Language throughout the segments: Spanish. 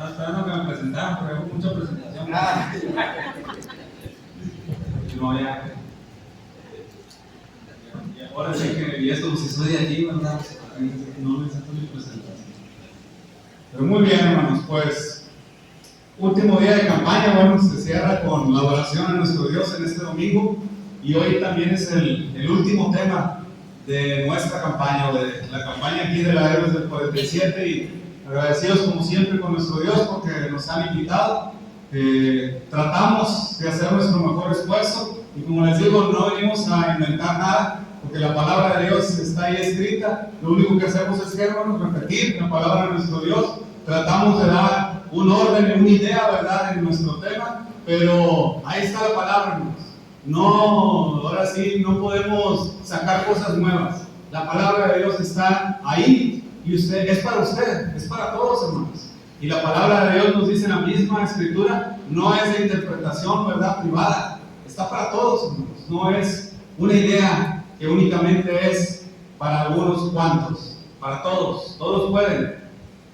Estaba esperando que me presentaran, porque hago mucha presentación. No, ya. Y ahora sí que, y esto, si soy de allí, ¿verdad? No necesito mi presentación. Pero muy bien, hermanos, pues, último día de campaña, bueno, se cierra con la oración a nuestro Dios en este domingo. Y hoy también es el último tema de nuestra campaña, o de la campaña aquí de la Héroes del 47, y agradecidos como siempre con nuestro Dios porque nos han invitado. Tratamos de hacer nuestro mejor esfuerzo, y como les digo, no venimos a inventar nada, porque la palabra de Dios está ahí escrita. Lo único que hacemos es, hermanos, repetir la palabra de nuestro Dios. Tratamos de dar un orden, una idea, ¿verdad?, en nuestro tema, pero ahí está la palabra, hermanos. No, ahora sí, no podemos sacar cosas nuevas. La palabra de Dios está ahí, y es para todos, hermanos. Y la palabra de Dios nos dice en la misma escritura, no es de interpretación, ¿verdad?, privada. Está para todos, hermanos. No es una idea que únicamente es para algunos cuantos. Para todos, todos pueden.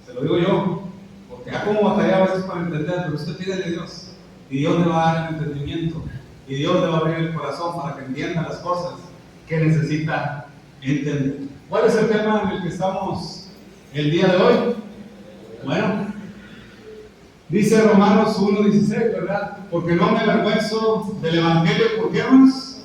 Se lo digo yo, porque ya como batalla a veces para entender, pero usted pide de Dios, y Dios le va a dar el entendimiento. Y Dios le va a abrir el corazón para que entienda las cosas que necesita entender. ¿Cuál es el tema en el que estamos el día de hoy? Bueno, dice Romanos 1:16, ¿verdad? Porque no me avergüenzo del Evangelio, ¿por qué, hermanos?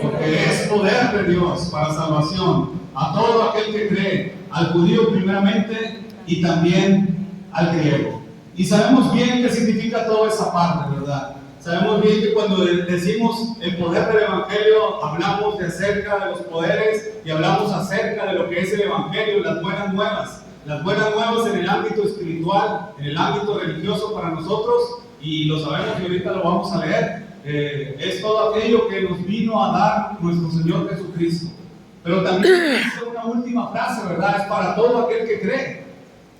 Porque es poder de Dios para salvación a todo aquel que cree, al judío primeramente y también al griego. Y sabemos bien qué significa toda esa parte, ¿verdad? Sabemos bien que cuando decimos el poder del Evangelio, hablamos de acerca de los poderes y hablamos acerca de lo que es el Evangelio, las buenas nuevas. Las buenas nuevas en el ámbito espiritual, en el ámbito religioso para nosotros, y lo sabemos y ahorita lo vamos a leer. Es todo aquello que nos vino a dar nuestro Señor Jesucristo. Pero también dice una última frase, ¿verdad? Es para todo aquel que cree.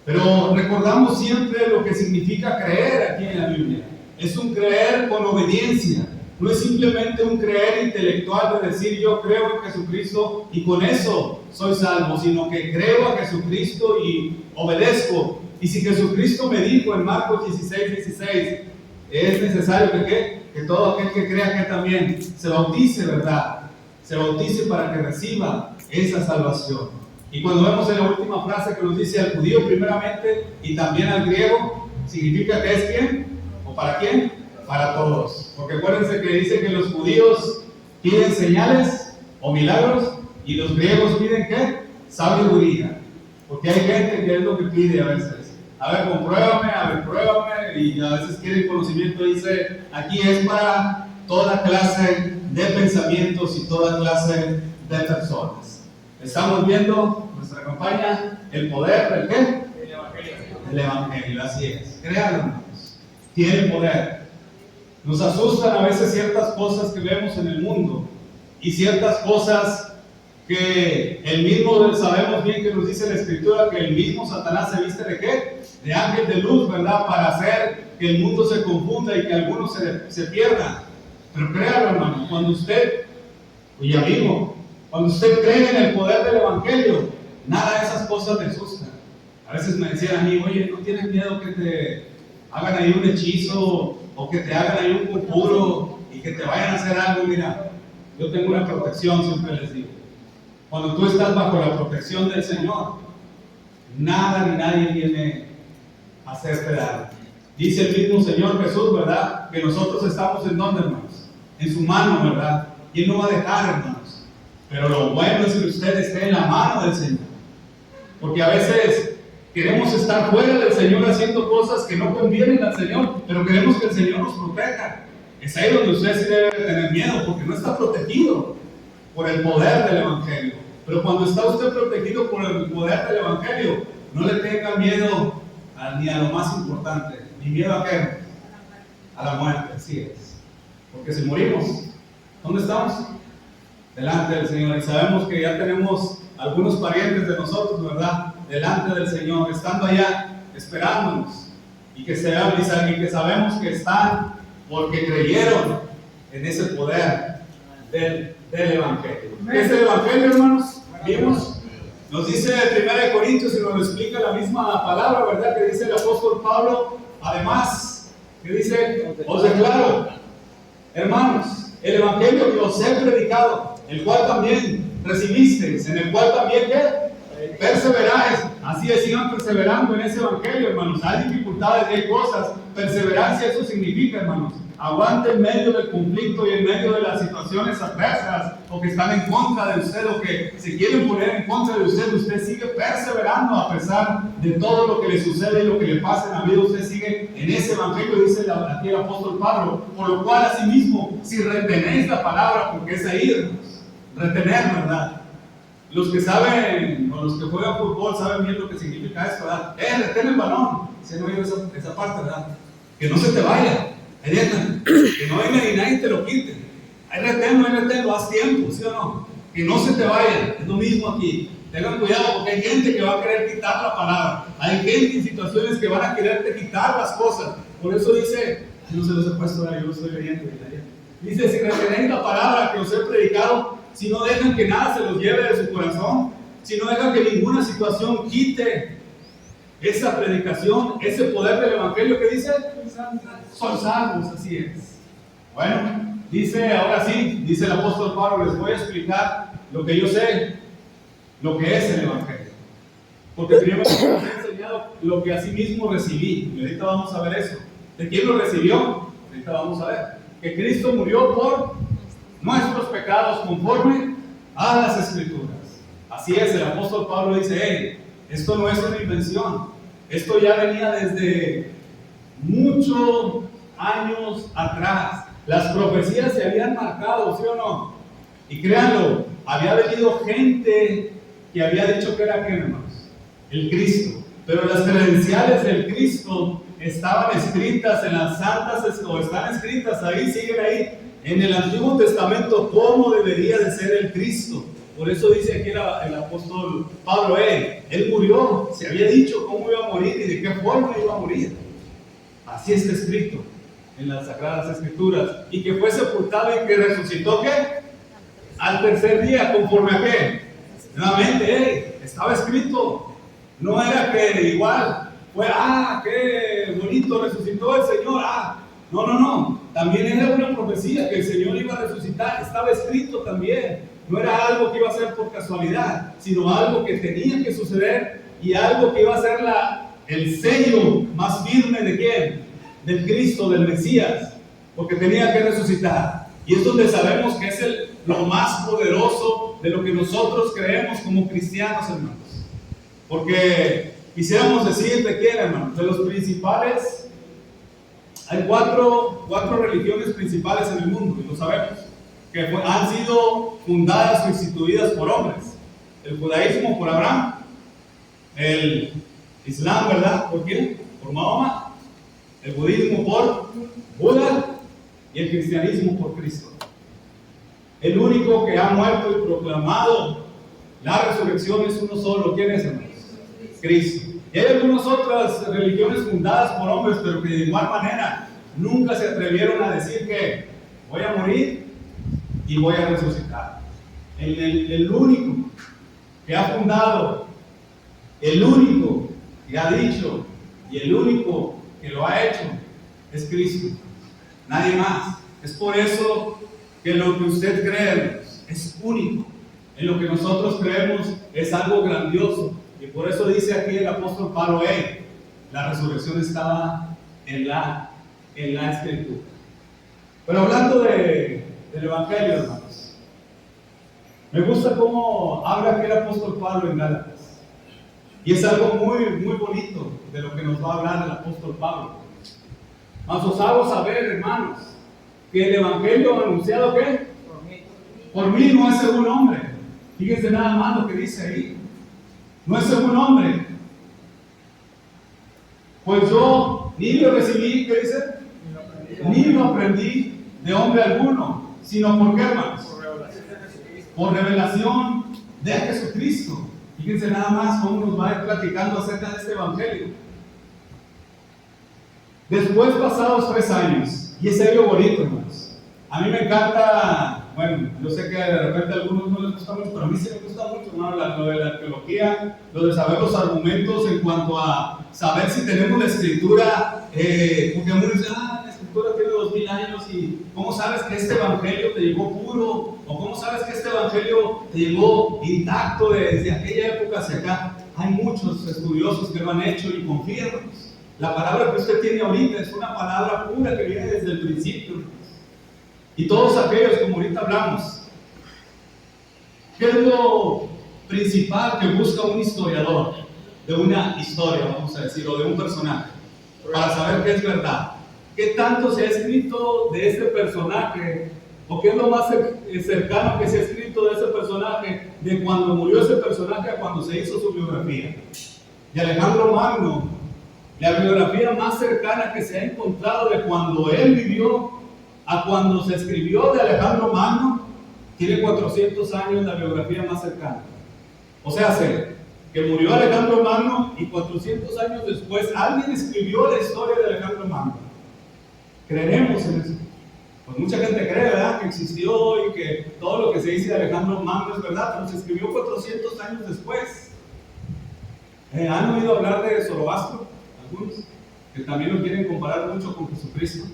Pero recordamos siempre lo que significa creer aquí en la Biblia. Es un creer con obediencia. No es simplemente un creer intelectual de decir yo creo en Jesucristo y con eso soy salvo, sino que creo a Jesucristo y obedezco. Y si Jesucristo me dijo en Marcos 16:16, es necesario que todo aquel que crea que también se bautice, ¿verdad? Se bautice para que reciba esa salvación. Y cuando vemos en la última frase que nos dice al judío primeramente y también al griego, significa que es ¿quién? ¿O para quién? Para todos. Porque acuérdense que dice que los judíos piden señales o milagros y los griegos piden ¿qué? Sabiduría. Porque hay gente que es lo que pide a veces. A ver, compruébame, a ver, pruébame, y a veces quieren conocimiento. Dice, aquí es para toda clase de pensamientos y toda clase de personas. Estamos viendo nuestra campaña, el poder del ¿qué? El Evangelio. El Evangelio, así es. Créanlo, hermanos. Tiene poder. Nos asustan a veces ciertas cosas que vemos en el mundo y ciertas cosas que el mismo, sabemos bien que nos dice la Escritura que el mismo Satanás se viste ¿de qué? De ángel de luz, ¿verdad? Para hacer que el mundo se confunda y que algunos se pierdan. Pero créanlo, hermano, cuando usted, y amigo, cuando usted cree en el poder del Evangelio, nada de esas cosas le asustan. A veces me decían a mí, oye, ¿no tienes miedo que te hagan ahí un hechizo o que te hagan ahí un conjuro y que te vayan a hacer algo? Mira, yo tengo una protección, siempre les digo. Cuando tú estás bajo la protección del Señor, nada ni nadie viene a hacerte daño. Dice el mismo Señor Jesús, ¿verdad? Que nosotros estamos en donde, hermanos, en su mano, ¿verdad? Y Él no va a dejar, hermanos. Pero lo bueno es que usted esté en la mano del Señor. Porque a veces queremos estar fuera del Señor haciendo cosas que no convienen al Señor, pero queremos que el Señor nos proteja. Es ahí donde usted sí debe tener miedo, porque no está protegido por el poder del Evangelio. Pero cuando está usted protegido por el poder del Evangelio, no le tenga miedo ni a lo más importante. Ni miedo a qué? A la muerte, así es. Porque si morimos, ¿dónde estamos? Delante del Señor. Y sabemos que ya tenemos algunos parientes de nosotros, ¿verdad? Delante del Señor, estando allá, esperándonos. Y que sabemos que están porque creyeron en ese poder del Evangelio. ¿Qué es el Evangelio, hermanos? Vimos Nos dice 1 Corintios y nos lo explica la misma palabra, ¿verdad? Que dice el apóstol Pablo, además, que dice, os declaro, hermanos, el evangelio que os he predicado, el cual también recibisteis, en el cual también ¿qué? Perseveráis. Así es, sigan perseverando en ese evangelio, hermanos. Hay dificultades, hay cosas. Perseverancia, eso significa, hermanos, aguante en medio del conflicto y en medio de las situaciones adversas o que están en contra de usted o que se quieren poner en contra de usted. Usted sigue perseverando a pesar de todo lo que le sucede y lo que le pasa en la vida. Usted sigue en ese evangelio, dice aquí el apóstol Pablo. Por lo cual, asimismo, si retenéis la palabra, porque es ahí, hermanos, retener, ¿verdad? Los que saben, o los que juegan fútbol, saben bien lo que significa esto, ¿verdad? Retén el balón. ¿Sí han oído esa parte, verdad? Que no se te vaya. Que no venga y nadie te lo quite. Hay reténlo, haz tiempo, ¿sí o no? Que no se te vaya. Es lo mismo aquí. Tengan cuidado porque hay gente que va a querer quitar la palabra. Hay gente en situaciones que van a quererte quitar las cosas. Por eso dice, no se los he puesto ahora, yo lo estoy leyendo. Dice, si retenéis la palabra que os he predicado, si no dejan que nada se los lleve de su corazón, si no dejan que ninguna situación quite esa predicación, ese poder del evangelio que dice, son salvos, así es. Bueno, dice, ahora sí, dice el apóstol Pablo, les voy a explicar lo que yo sé, lo que es el evangelio. Porque primero les he enseñado lo que asimismo recibí, y ahorita vamos a ver eso. ¿De quién lo recibió? Ahorita vamos a ver. Que Cristo murió por nuestros pecados conforme a las Escrituras. Así es, el apóstol Pablo dice, hey, esto no es una invención, esto ya venía desde muchos años atrás. Las profecías se habían marcado, ¿sí o no? Y créanlo, había venido gente que había dicho que era ¿quién, hermanos? El Cristo. Pero las credenciales del Cristo estaban escritas en las santas, o están escritas ahí, siguen ahí, en el Antiguo Testamento, cómo debería de ser el Cristo. Por eso dice aquí el apóstol Pablo, él murió, se había dicho cómo iba a morir y de qué forma iba a morir. Así está escrito en las Sagradas Escrituras. Y que fue sepultado y que resucitó, ¿qué? Al tercer día, ¿conforme a qué? Nuevamente, estaba escrito. No era que igual fue, qué bonito, resucitó el Señor, no. También era una profecía que el Señor iba a resucitar, estaba escrito también. No era algo que iba a ser por casualidad, sino algo que tenía que suceder y algo que iba a ser el sello más firme de ¿quién? Del Cristo, del Mesías, porque tenía que resucitar. Y es donde sabemos que es lo más poderoso de lo que nosotros creemos como cristianos, hermanos. Porque quisiéramos decir de quién, hermanos, de los principales. Hay cuatro religiones principales en el mundo, y lo sabemos, que han sido fundadas o instituidas por hombres. El judaísmo por Abraham, el Islam, ¿verdad? ¿Por quién? Por Mahoma. El budismo por Buda y el cristianismo por Cristo. El único que ha muerto y proclamado la resurrección es uno solo. ¿Quién es, hermanos? Cristo. Y hay algunas otras religiones fundadas por hombres, pero que de igual manera nunca se atrevieron a decir que voy a morir y voy a resucitar. El único que ha fundado, el único que ha dicho y el único que lo ha hecho es Cristo. Nadie más. Es por eso que lo que usted cree es único. En lo que nosotros creemos es algo grandioso. Y por eso dice aquí el apóstol Pablo, la resurrección estaba en la Escritura. Pero hablando del Evangelio, hermanos, me gusta cómo habla aquí el apóstol Pablo en Gálatas. Y es algo muy, muy bonito de lo que nos va a hablar el apóstol Pablo. Mas os hago saber, hermanos, que el Evangelio anunciado, ¿qué? Por mí no es según hombre. Fíjense nada más lo que dice ahí. No es según hombre. Pues yo ni lo recibí, ¿qué dice? Ni lo aprendí de hombre alguno, sino por qué, hermanos? Por revelación de Jesucristo. Fíjense nada más cómo nos va a ir platicando acerca de este evangelio. Después pasados 3 años, y es algo bonito, hermanos. A mí me encanta bueno, yo sé que de repente a algunos no les gusta mucho, pero a mí sí me gusta mucho, ¿no? Lo de la arqueología, lo de saber los argumentos en cuanto a saber si tenemos la escritura, porque uno dice, la escritura tiene 2000 años, y ¿cómo sabes que este evangelio te llegó puro? ¿O cómo sabes que este evangelio te llegó intacto desde aquella época hacia acá? Hay muchos estudiosos que lo han hecho y confían. La palabra que usted tiene ahorita es una palabra pura que viene desde el principio. Y todos aquellos, como ahorita hablamos, ¿qué es lo principal que busca un historiador de una historia, vamos a decir, o de un personaje? Para saber qué es verdad. ¿Qué tanto se ha escrito de este personaje? ¿O qué es lo más cercano que se ha escrito de ese personaje, de cuando murió ese personaje a cuando se hizo su biografía? De Alejandro Magno, la biografía más cercana que se ha encontrado de cuando él vivió a cuando se escribió de Alejandro Magno, tiene 400 años la biografía más cercana. O sea, que murió Alejandro Magno y 400 años después alguien escribió la historia de Alejandro Magno. Creeremos en eso. Pues mucha gente cree, ¿verdad?, que existió y que todo lo que se dice de Alejandro Magno es verdad, pero se escribió 400 años después. ¿Han oído hablar de Zoroastro? Algunos, que también lo quieren comparar mucho con Jesucristo,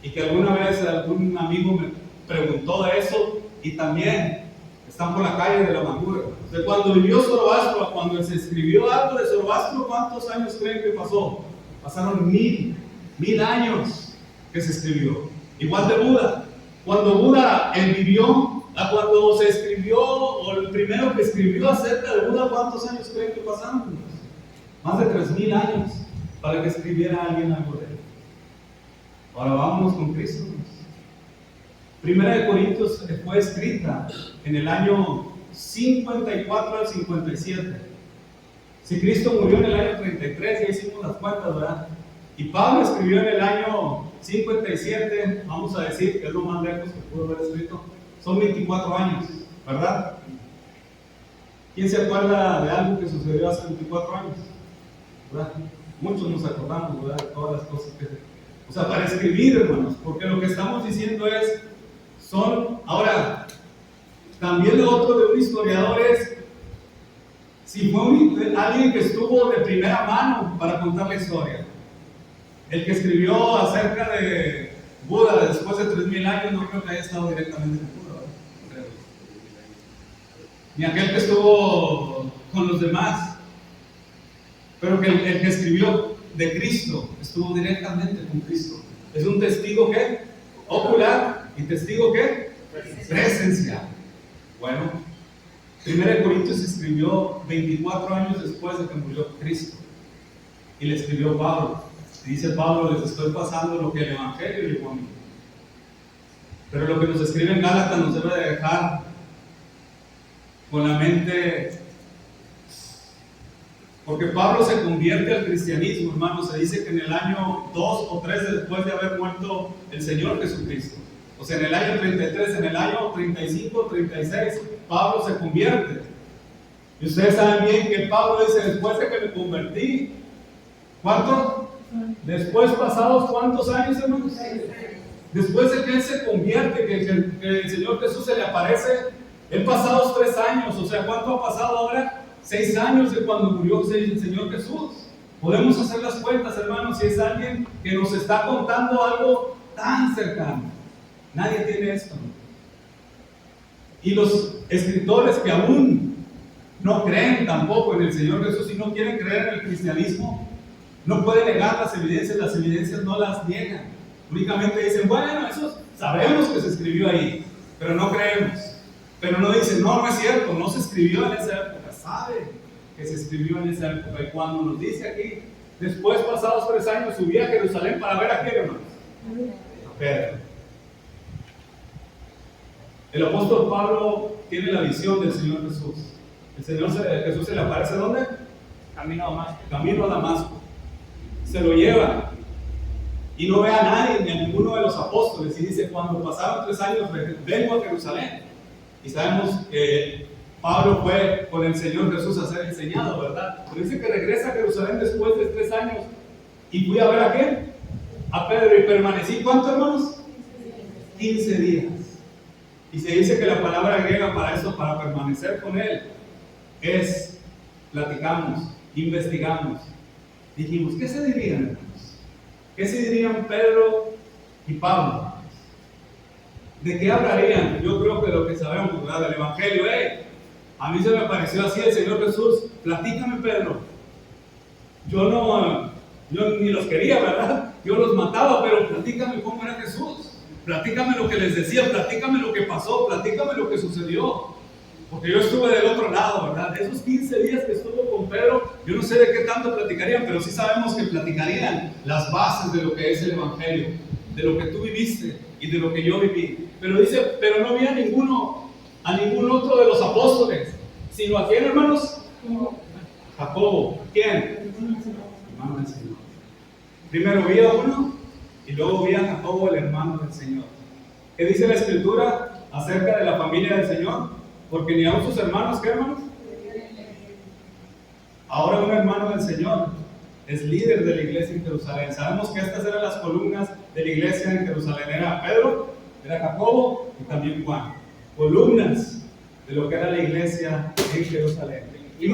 y que alguna vez algún amigo me preguntó de eso, y también están por la calle de la amargura. De cuando vivió Zoroastro a cuando se escribió algo de Zoroastro, ¿cuántos años creen que pasó? Pasaron 1000 años que se escribió. Igual de Buda. Cuando Buda vivió, a cuando se escribió, o el primero que escribió acerca de Buda, ¿cuántos años creen que pasaron? Más de 3000 años para que escribiera alguien algo de él. Ahora vámonos con Cristo. Primera de Corintios fue escrita en el año 54 al 57. Si Cristo murió en el año 33, ya hicimos las cuentas, ¿verdad? Y Pablo escribió en el año 57, vamos a decir que es lo más lejos que pudo haber escrito, son 24 años, ¿verdad? ¿Quién se acuerda de algo que sucedió hace 24 años? ¿Verdad? Muchos nos acordamos, ¿verdad?, de todas las cosas que... O sea, para escribir, hermanos, porque lo que estamos diciendo es, ahora, también lo otro de un historiador es, si fue alguien que estuvo de primera mano para contar la historia. El que escribió acerca de Buda después de 3000 años, no creo que haya estado directamente con Buda, ¿verdad? Ni aquel que estuvo con los demás. Pero que el que escribió de Cristo estuvo directamente con Cristo. Es un testigo ¿qué? Ocular, y testigo ¿qué? Presencial. Bueno, 1 Corintios se escribió 24 años después de que murió Cristo, y le escribió Pablo. Y dice Pablo: les estoy pasando lo que el Evangelio llegó a mí. Pero lo que nos escribe en Gálatas nos debe de dejar con la mente, porque Pablo se convierte al cristianismo, hermanos. Se dice que en el año 2 o 3 después de haber muerto el Señor Jesucristo, o sea, en el año 33, en el año 35, 36, Pablo se convierte. Y ustedes saben bien que Pablo dice: después de que me convertí, ¿cuánto? Después, pasados ¿cuántos años, hermanos? Después de que él se convierte, que el Señor Jesús se le aparece, él pasados 3 años, o sea, ¿cuánto ha pasado ahora? 6 años de cuando murió el Señor Jesús. Podemos hacer las cuentas, hermanos, si es alguien que nos está contando algo tan cercano. Nadie tiene esto. Y los escritores que aún no creen tampoco en el Señor Jesús y no quieren creer en el cristianismo, no pueden negar las evidencias no las niegan. Únicamente dicen: bueno, eso sabemos que se escribió ahí, pero no creemos. Pero no dicen: no es cierto, no se escribió en esa época. Sabe que se escribió en esa época. Y cuando nos dice aquí, después, pasados 3 años, subí a Jerusalén para ver a quién, hermanos. A Pedro. El apóstol Pablo tiene la visión del Señor Jesús. El Señor Jesús se le aparece, ¿dónde? Camino a Damasco. Se lo lleva y no ve a nadie, ni a ninguno de los apóstoles, y dice: cuando pasaron 3 años vengo a Jerusalén. Y sabemos que Pablo fue con el Señor Jesús a ser enseñado, ¿verdad? Pero dice que regresa a Jerusalén después de 3 años, y fui a ver a quién, a Pedro, y permanecí, ¿cuánto, hermanos? 15 días. Y se dice que la palabra griega para eso, para permanecer con Él, es platicamos, investigamos. Dijimos, ¿qué se dirían, hermanos? ¿Qué se dirían Pedro y Pablo? ¿De qué hablarían? Yo creo que lo que sabemos, ¿verdad? Del Evangelio. A mí se me pareció así el Señor Jesús. Platícame, Pedro. Yo ni los quería, ¿verdad? Yo los mataba, pero platícame cómo era Jesús. Platícame lo que les decía, platícame lo que pasó, platícame lo que sucedió. Porque yo estuve del otro lado, ¿verdad? De esos 15 días que estuvo con Pedro, yo no sé de qué tanto platicarían, pero sí sabemos que platicarían las bases de lo que es el Evangelio, de lo que tú viviste y de lo que yo viví. Pero dice, pero no había a ningún otro de los apóstoles, sino a quién, hermanos? Jacobo. ¿Quién? Hermano del Señor. Primero vi a uno y luego vi a Jacobo, el hermano del Señor. ¿Qué dice la Escritura acerca de la familia del Señor? Porque ni aun sus hermanos, ¿qué hermanos? Ahora un hermano del Señor es líder de la iglesia en Jerusalén. Sabemos que estas eran las columnas de la iglesia en Jerusalén. Era Pedro, era Jacobo y también Juan. Columnas de lo que era la iglesia en Jerusalén. Y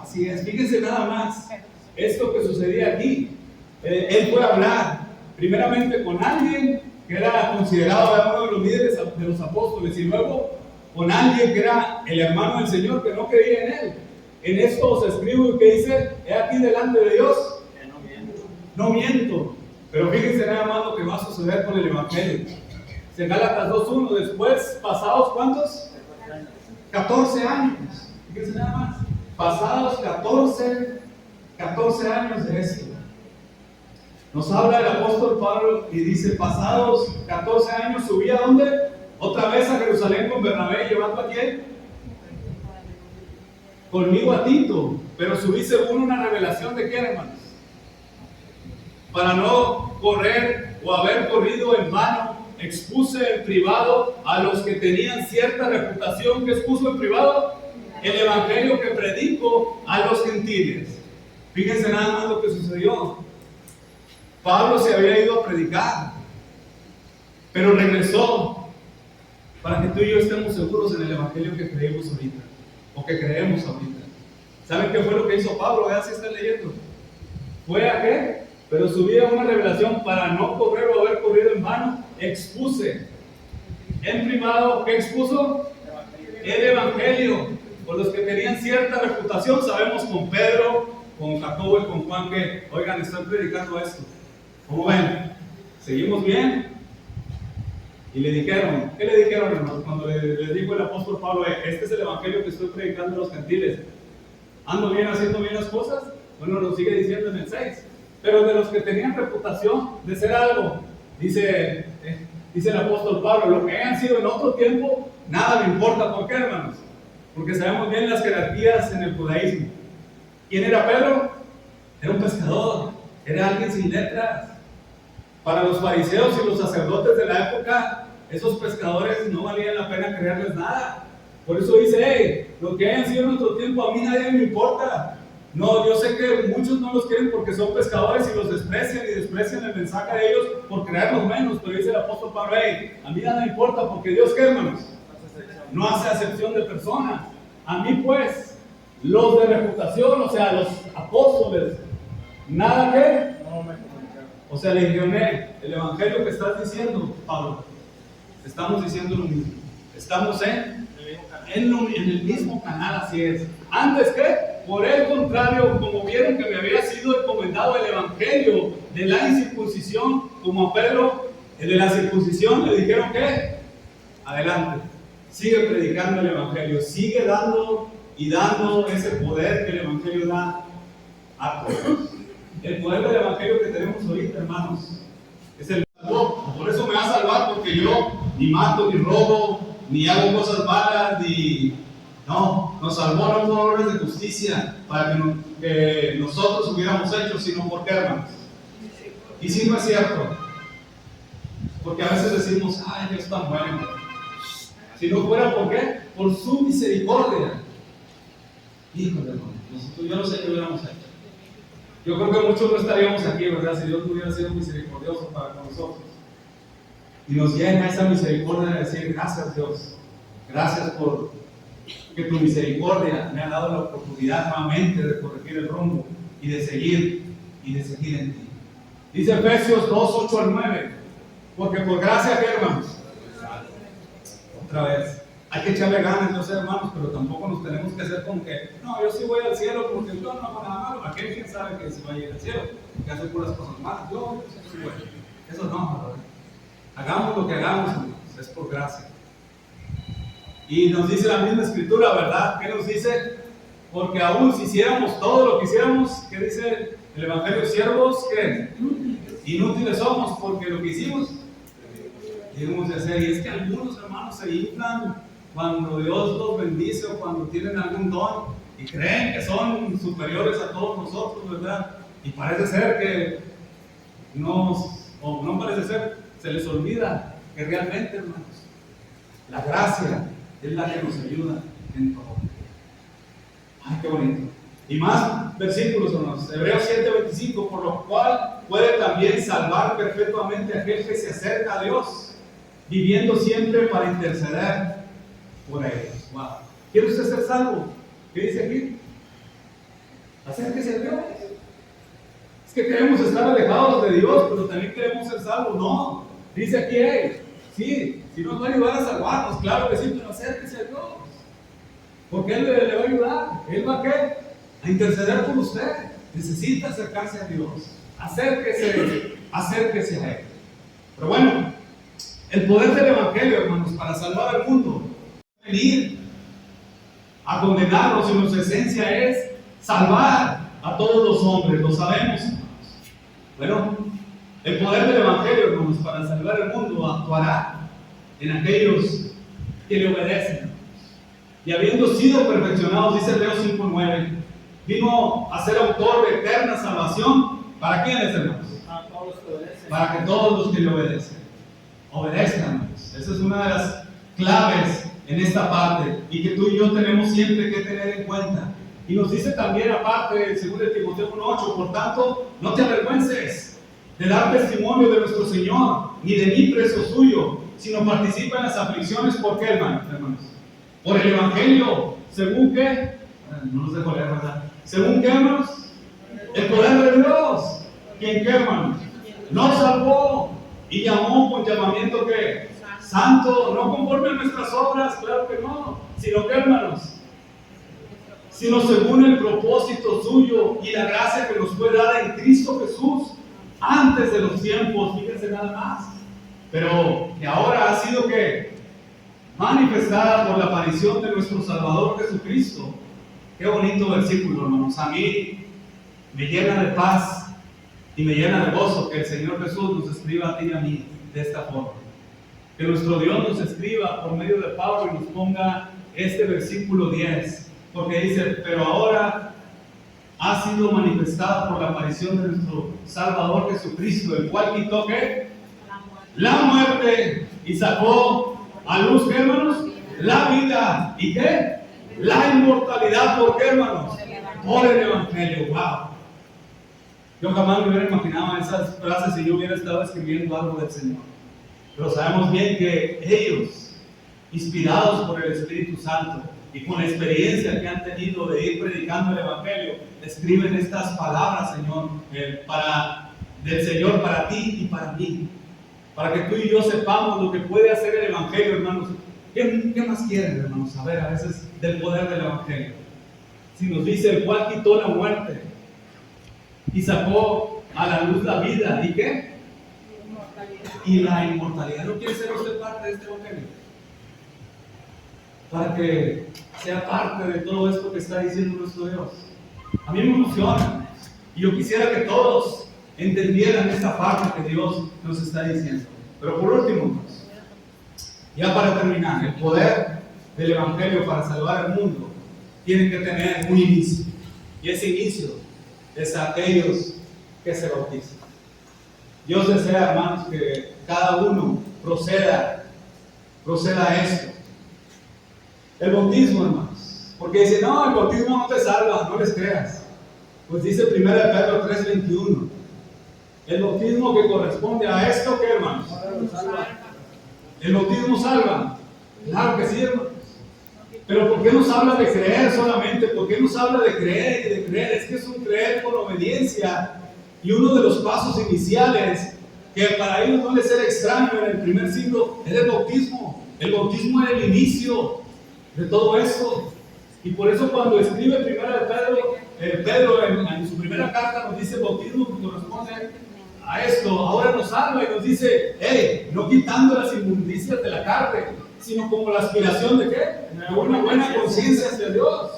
así es, fíjense nada más esto que sucedía aquí. Él fue a hablar primeramente con alguien que era considerado uno de los líderes de los apóstoles y luego con alguien que era el hermano del Señor que no creía en él. En esto os escribo que dice, he aquí delante de Dios, no miento. Pero fíjense nada más lo que va a suceder con el Evangelio. En Gálatas 2:1, después, pasados ¿cuántos? 14 años. Fíjense nada más. Pasados 14 años de esto. Nos habla el apóstol Pablo y dice, pasados 14 años subí a ¿dónde? Otra vez a Jerusalén con Bernabé, llevando a quién? Conmigo a Tito, pero subí según una revelación de quién, hermanos, para no correr o haber corrido en vano. Expuse en privado a los que tenían cierta reputación. ¿Que expuso en privado? El evangelio que predico a los gentiles. Fíjense nada más lo que sucedió. Pablo se había ido a predicar, pero regresó para que tú y yo estemos seguros en el evangelio que creemos ahorita, o que creemos ahorita. ¿Saben qué fue lo que hizo Pablo? Vean si están leyendo. ¿Fue a qué? Pero subí a una revelación para no correr o haber corrido en vano. Expuse en privado. ¿Qué expuso? El evangelio. Por los que tenían cierta reputación. Sabemos con Pedro, con Jacobo y con Juan que, oigan, están predicando esto. ¿Cómo ven? ¿Seguimos bien? Y le dijeron, ¿qué le dijeron, hermanos? Cuando les dijo el apóstol Pablo, este es el evangelio que estoy predicando a los gentiles. ¿Ando bien haciendo bien las cosas? Bueno, lo sigue diciendo en el 6. Pero de los que tenían reputación de ser algo, dice el apóstol Pablo, lo que hayan sido en otro tiempo, nada me importa. ¿Por qué, hermanos? Porque sabemos bien las jerarquías en el judaísmo. ¿Quién era Pedro? Era un pescador, era alguien sin letras. Para los fariseos y los sacerdotes de la época, esos pescadores no valían la pena creerles nada. Por eso dice, lo que hayan sido en otro tiempo, a mí nadie me importa. No, yo sé que muchos no los quieren porque son pescadores y los desprecian y desprecian el mensaje de ellos por creerlos menos. Pero dice el apóstol Pablo, a mí nada me importa porque Dios, ¿qué, hermanos? No hace acepción de personas. A mí pues, los de reputación, o sea, los apóstoles, nada que, o sea, legioné, el evangelio que estás diciendo, Pablo, estamos diciendo lo mismo. Estamos en el mismo canal, así es. Antes que, por el contrario, como vieron que me había sido encomendado el evangelio de la incircuncisión, como a Pedro, el de la circuncisión, le dijeron que, adelante, sigue predicando el evangelio, sigue dando y dando ese poder que el evangelio da a todos. El poder del evangelio que tenemos ahorita, hermanos, es el salvó. Por eso me va a salvar, porque yo ni mato, ni robo, ni hago cosas malas, no, nos salvó no por obras de justicia para que nosotros hubiéramos hecho, sino por qué, hermanos. Y si no es cierto, porque a veces decimos, ay, Dios es tan bueno. Si no fuera por qué, por su misericordia. Híjole, hermano, yo no sé qué hubiéramos hecho. Yo creo que muchos no estaríamos aquí, ¿verdad? Si Dios no hubiera sido misericordioso para con nosotros. Y nos llena esa misericordia de decir: gracias, Dios, gracias por que tu misericordia me ha dado la oportunidad nuevamente de corregir el rumbo y de seguir en ti. Dice Efesios 2, 8 al 9, porque por gracia, ¿qué, hermanos? Otra vez, hay que echarle ganas, yo sé, hermanos, pero tampoco nos tenemos que hacer como que, no, yo sí voy al cielo porque yo no hago nada malo. Aquel quien sabe que se va a ir al cielo, que hace puras cosas malas. Yo sí voy. Eso no, ¿verdad? Hagamos lo que hagamos, hermanos, es por gracia. Y nos dice la misma escritura, ¿verdad? ¿Qué nos dice? Porque aún si hiciéramos todo lo que hiciéramos, ¿qué dice el Evangelio? Siervos, ¿qué? Inútiles somos, porque lo que hicimos debemos de hacer. Y es que algunos hermanos se inflan cuando Dios los bendice o cuando tienen algún don y creen que son superiores a todos nosotros, ¿verdad? Y parece ser que no parece ser, se les olvida que realmente, hermanos, la gracia es la que nos ayuda en todo. Ay, qué bonito. Y más versículos, hermanos. Hebreos 7:25, por lo cual puede también salvar perpetuamente a aquel que se acerca a Dios, viviendo siempre para interceder por ellos. Wow. ¿Quiere usted ser salvo? ¿Qué dice aquí? Acérquese a Dios. Es que queremos estar alejados de Dios, pero también queremos ser salvos. No. Dice aquí, sí, si nos va a ayudar a salvarnos, claro que sí, pero acérquese a Dios. Porque Él le va a ayudar. ¿Él va a qué? A interceder por usted. Necesita acercarse a Dios. Acérquese a Él. Pero bueno, el poder del Evangelio, hermanos, para salvar al mundo, venir a condenarlos, sino su esencia es salvar a todos los hombres. Lo sabemos, hermanos. Bueno, el poder del Evangelio, hermanos, para salvar el mundo actuará en aquellos que le obedecen. Y habiendo sido perfeccionados, dice Hebreos 5:9, vino a ser autor de eterna salvación. ¿Para quiénes, hermanos? Para todos los que obedecen. Para que todos los que le obedecen obedezcan, hermanos. Esa es una de las claves en esta parte y que tú y yo tenemos siempre que tener en cuenta. Y nos dice también, aparte, en 2 Timoteo 1:8, por tanto, no te avergüences de dar testimonio de nuestro Señor, ni de mí preso suyo, sino participa en las aflicciones. ¿Por qué, hermanos? Por el Evangelio, según qué, no nos dejo leer, ¿verdad? ¿Según qué, hermanos? El poder de Dios. ¿Quién qué, hermanos? Nos salvó y llamó con llamamiento que santo, no conforme a nuestras obras, claro que no, sino que, hermanos, sino según el propósito suyo y la gracia que nos fue dada en Cristo Jesús antes de los tiempos, fíjense nada más, pero que ahora ha sido que manifestada por la aparición de nuestro Salvador Jesucristo. Qué bonito versículo, hermanos. A mí me llena de paz y me llena de gozo que el Señor Jesús nos escriba a ti y a mí de esta forma. Que nuestro Dios nos escriba por medio de Pablo y nos ponga este versículo 10, porque dice: pero ahora ha sido manifestada por la aparición de nuestro Salvador Jesucristo, el cual quitó ¿qué? La muerte y sacó a luz, ¿qué, hermanos? La vida. ¿Y qué? La inmortalidad. ¿Por qué, hermanos? Por el Evangelio. ¡Wow! Yo jamás me hubiera imaginado esas frases si yo hubiera estado escribiendo algo del Señor. Pero sabemos bien que ellos, inspirados por el Espíritu Santo y con la experiencia que han tenido de ir predicando el Evangelio, escriben estas palabras, Señor, del Señor para ti y para mí. Para que tú y yo sepamos lo que puede hacer el Evangelio, hermanos. ¿Qué más quieren, hermanos? Saber a veces del poder del Evangelio. Si nos dice: el cual quitó la muerte y sacó a la luz la vida. ¿Y qué? Y la inmortalidad. ¿No quiere ser usted parte de este Evangelio? Para que sea parte de todo esto que está diciendo nuestro Dios. A mí me emociona. Y yo quisiera que todos entendieran esta parte que Dios nos está diciendo. Pero por último, ya para terminar, el poder del Evangelio para salvar al mundo tiene que tener un inicio. Y ese inicio es aquellos que se bautizan. Dios desea, hermanos, que cada uno proceda a esto. El bautismo, hermanos. Porque dice: no, el bautismo no te salva, no les creas. Pues dice 1 Pedro 3:21. El bautismo que corresponde a esto, ¿qué, hermanos? ¿El bautismo salva? Claro que sí, hermanos. Pero ¿por qué nos habla de creer solamente? ¿Por qué nos habla de creer y de creer? Es que es un creer por obediencia. Y uno de los pasos iniciales, que para ellos no les era extraño en el primer siglo, era el bautismo. El bautismo era el inicio de todo eso. Y por eso cuando escribe primera de Pedro en su primera carta nos dice bautismo que corresponde a esto. Ahora nos habla y nos dice, hey, no quitando las inmundicias de la carne, sino como la aspiración de ¿qué? De una buena conciencia hacia Dios,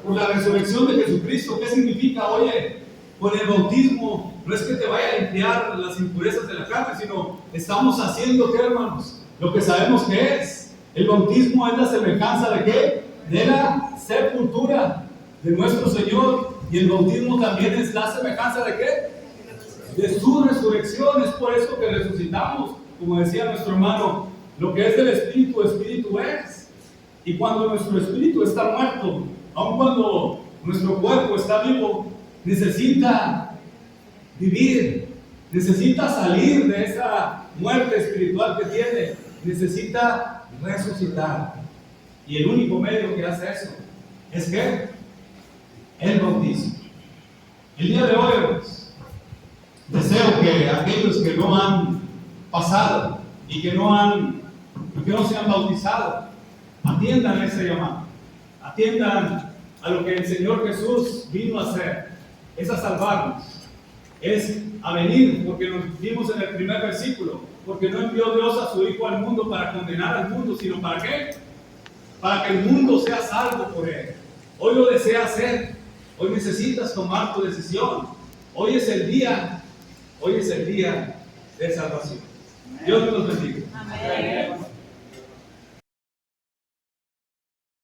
por la resurrección de Jesucristo. ¿Qué significa? Oye, con el bautismo no es que te vaya a limpiar las impurezas de la carne, sino estamos haciendo, ¿qué, hermanos? Lo que sabemos que es. El bautismo es la semejanza de ¿qué? De la sepultura de nuestro Señor. Y el bautismo también es la semejanza de ¿qué? De su resurrección. Es por eso que resucitamos, como decía nuestro hermano. Lo que es del Espíritu, Espíritu es. Y cuando nuestro Espíritu está muerto, aun cuando nuestro cuerpo está vivo, necesita vivir, necesita salir de esa muerte espiritual que tiene, necesita resucitar. Y el único medio que hace eso es ¿qué? El bautismo. El día de hoy, deseo que aquellos que no han pasado y que no se han bautizado, atiendan ese llamado, atiendan a lo que el Señor Jesús vino a hacer, es a salvarnos, es a venir, porque nos vimos en el primer versículo, porque no envió Dios a su Hijo al mundo para condenar al mundo, sino ¿para qué? Para que el mundo sea salvo por él. Hoy lo desea hacer, hoy necesitas tomar tu decisión, hoy es el día de salvación. Dios nos bendiga. Amén.